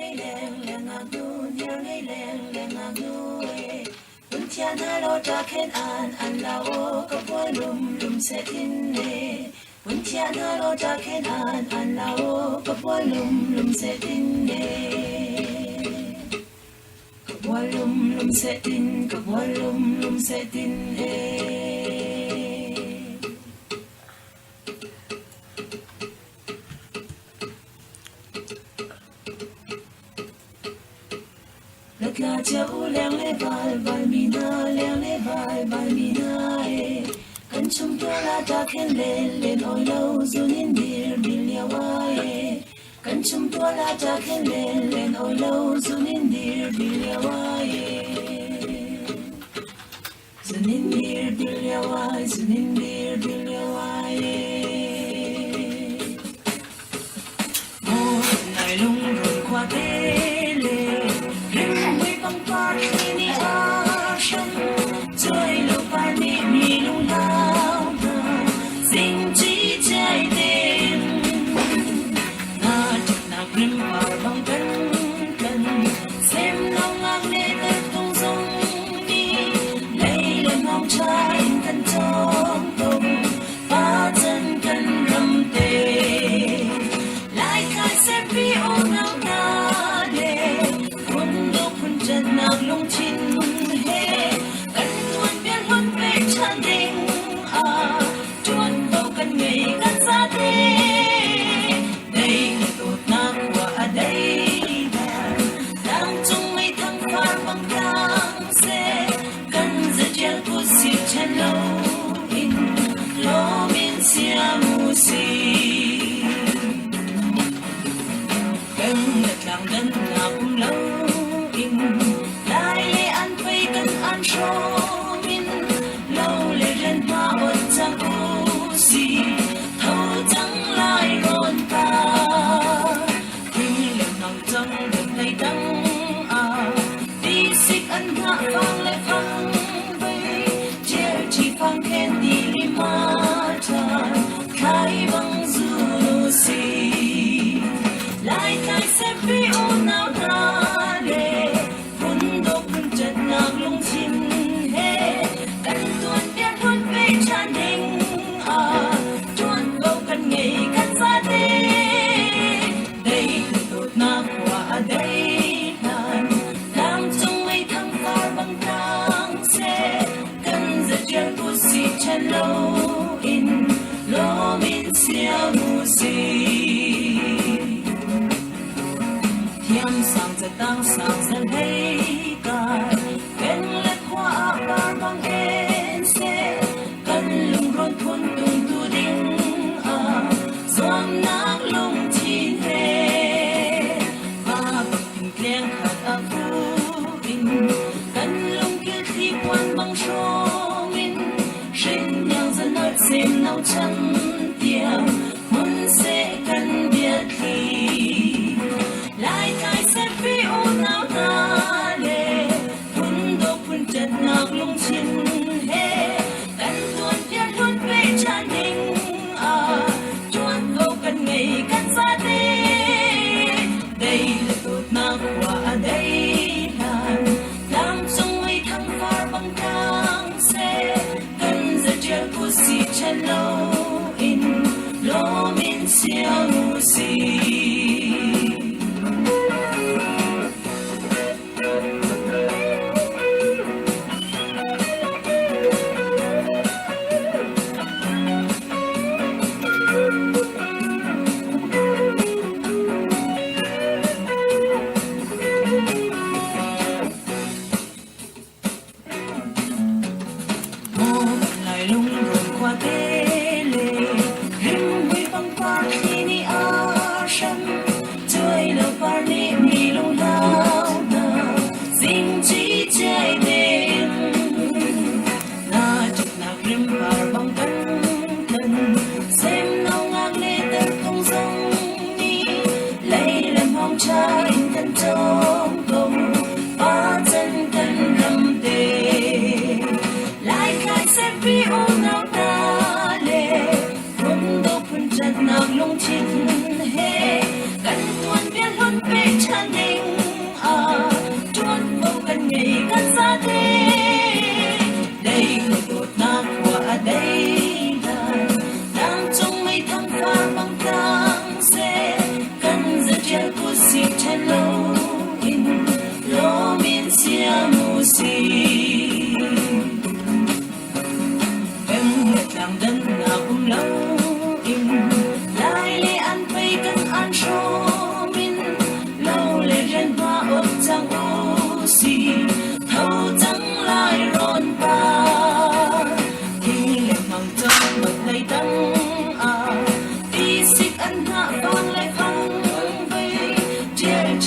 ngay leng ngạc nu nhớ ngay leng ngạc nu bún chia na lo ta khen an lao có bùa lum sẽ tin nè bún chia na lo ta khen an lao có bùa lum sẽ tin nè có bùa lum sẽ tin có bùa lum sẽ tin nè là châu leng le val mina leng le val mina kan chung to la ta khen lên oi lâu du nin dir lia wa kan chung to la ta khen lên oi lâu du nin dir lia wa du nin dir lia wa du nin dir lia wa mo nai lung run qua thế ini action joy lo pa ni mi lung lao sing chi chai tên na chụp na grim vào bóng cân xem long ngang lên đất tung dung đi lấy lên mong trái cân trong tung ba chân cân rầm tê lại khai xem vi ô nào na để chân nạc lung chín he cần tuôn biết luôn về tràn đình chuan vào cần ngày cần xa thế đây là đột nạc của đây là đang chung mấy thăng pha bằng đang xe cần giờ treo của xịt chân lâu in lo min xia mu xì cần lật làng đơn nào cũng lâu cho mình lâu lệ rèn hoa ôn chẳng u gì thâu chẳng lại rộn ta kinh lần lòng trong đường tay đắng đi xích ân hạ vang lại vang vây treo chỉ vang khen đi lima tràn khai bằng du xì lại khai xem vi ô nào ta lệ vun đô vun chật nạc lung chín chuan vào cần ngày cần xa thế đây là đột na quả đây là đang trong mấy thăng pha bằng tháng xe cần giờ treo của xịt chân lâu in lo min xia mu xì thiam sang giờ tăng sang giờ hay cả bên lệ hoa ba bằng en xe cần lung rôn thôn tung tu đinh doang nát lung chín he ba bậc tình keng khát phu in cần lung kia khi quan bằng số min sinh nhang dân nơi xem nấu chân tiệm muốn sẽ cần biết khi lại khai sẽ phi ô nào ta lệ phun đô phun chật nạc lung chín he cần tuôn biết luôn về tràn đình chuan vào cần ngày cần xa thế đây là đột na quả đây là đang trong mấy thăng pha bằng tháng xe cần giờ treo của xịt chân lâu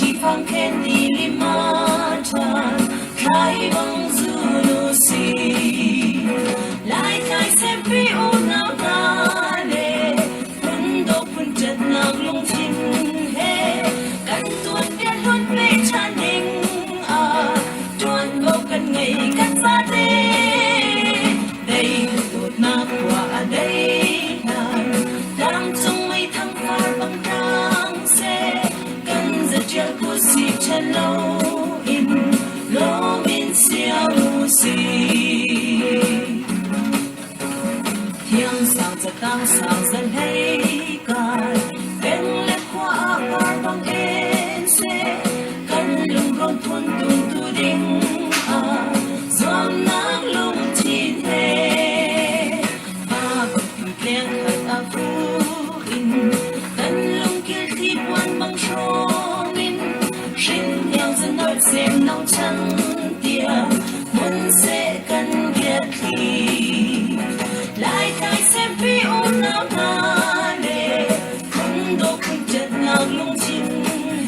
chỉ phang khen đi lima tan khai băng du nu si lại khai xem phi u nào ta lệ quân đô quân chật nàng lung chín he căn tuôn biết luôn về tràn đình tuôn ngô căn ngày căn xa đê đây tụt na qua đây đang trong mây thăng pha băng trăng xe cần giật chiếc của si chân lâu in lô min xiao lu si thiêng sang giật tăng sang dần hay cài bên lệ qua par băng en xe cần lùng rong thôn tung tu đinh giom nắng lung chín he ba bậc keng khát phu in cần lung kia thi quan băng tròn in sinh theo dân nói xem nông trắng tia muốn sẽ cần kia thì lại thay xem phi ôn nào ta để không đô không chật ngang lung chín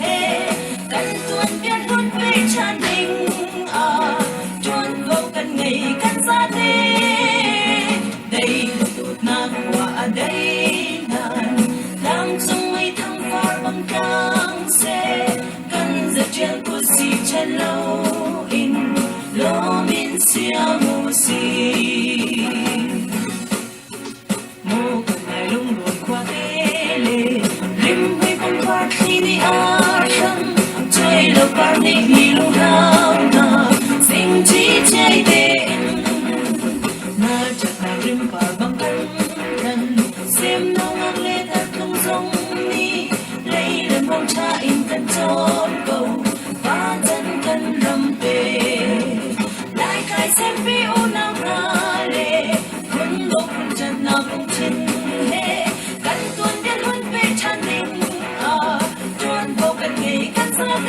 he cần tuôn biết luôn về tràn đình tuôn vô cần ngày cần xa đê đây là tụt na qua đây đang trong mây thăng pha băng trăng xe cần giật chiếc của si chân lâu in lô min xiao mu si mô cần ngày lung luồn qua thế lệ rim huy băng qua khi đi trăng chơi lâu qua đi lung hao na sinh chỉ chạy đến na chợt na rim qua băng thân xem nâu ngang lên thật không giống ni lấy lần bóng cha in cần trốn cầu và chân cần rầm về lại khai xem phi u nào ra lệ quân đô quân chân nào không chín he cần tuôn biết luôn về tràn đình tuôn vô cần ngày cần xa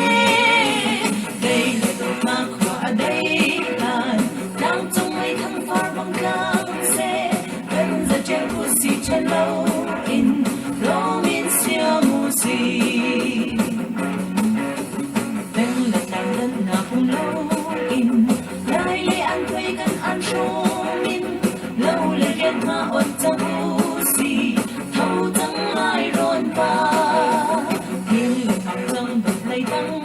đây là đột ma qua đây đang trong mây thăng pha băng trăng xe cần giật chiếc của si chân lâu in lô min xiao mu si bên là nàng đất nào không lâu in lại lệ ăn thuê cần ăn show min lâu lệ riêng mà ôn trong u si thâu trắng ai rộn ba thiên lệ thằng trăng bật lây đắng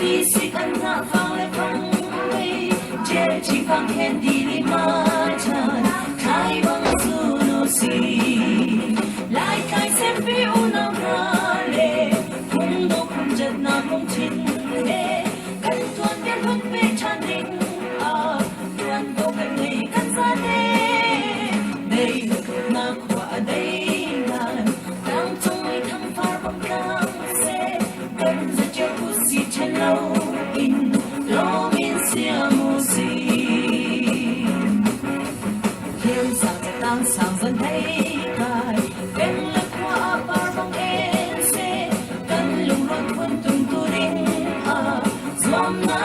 đi xịt ăn dạ vang lệ phăng mây chế chỉ phang khen đi đi mà tràn khai băng du nu si lại khai xem phi u nào ra lệ không đô không chật nào không chín he cần tuôn biết luôn về tràn đình tuôn vô cần ngày cần xa đây là tụt na qua đây đang trong mây thăng pha băng trăng xe cần giật chiếc của si chân lâu in lô min xiao mu si thiên sang giật tăng sang dần hay cài bên lệ qua par băng en xe cần lùng rong thôn tung tu đinh giom na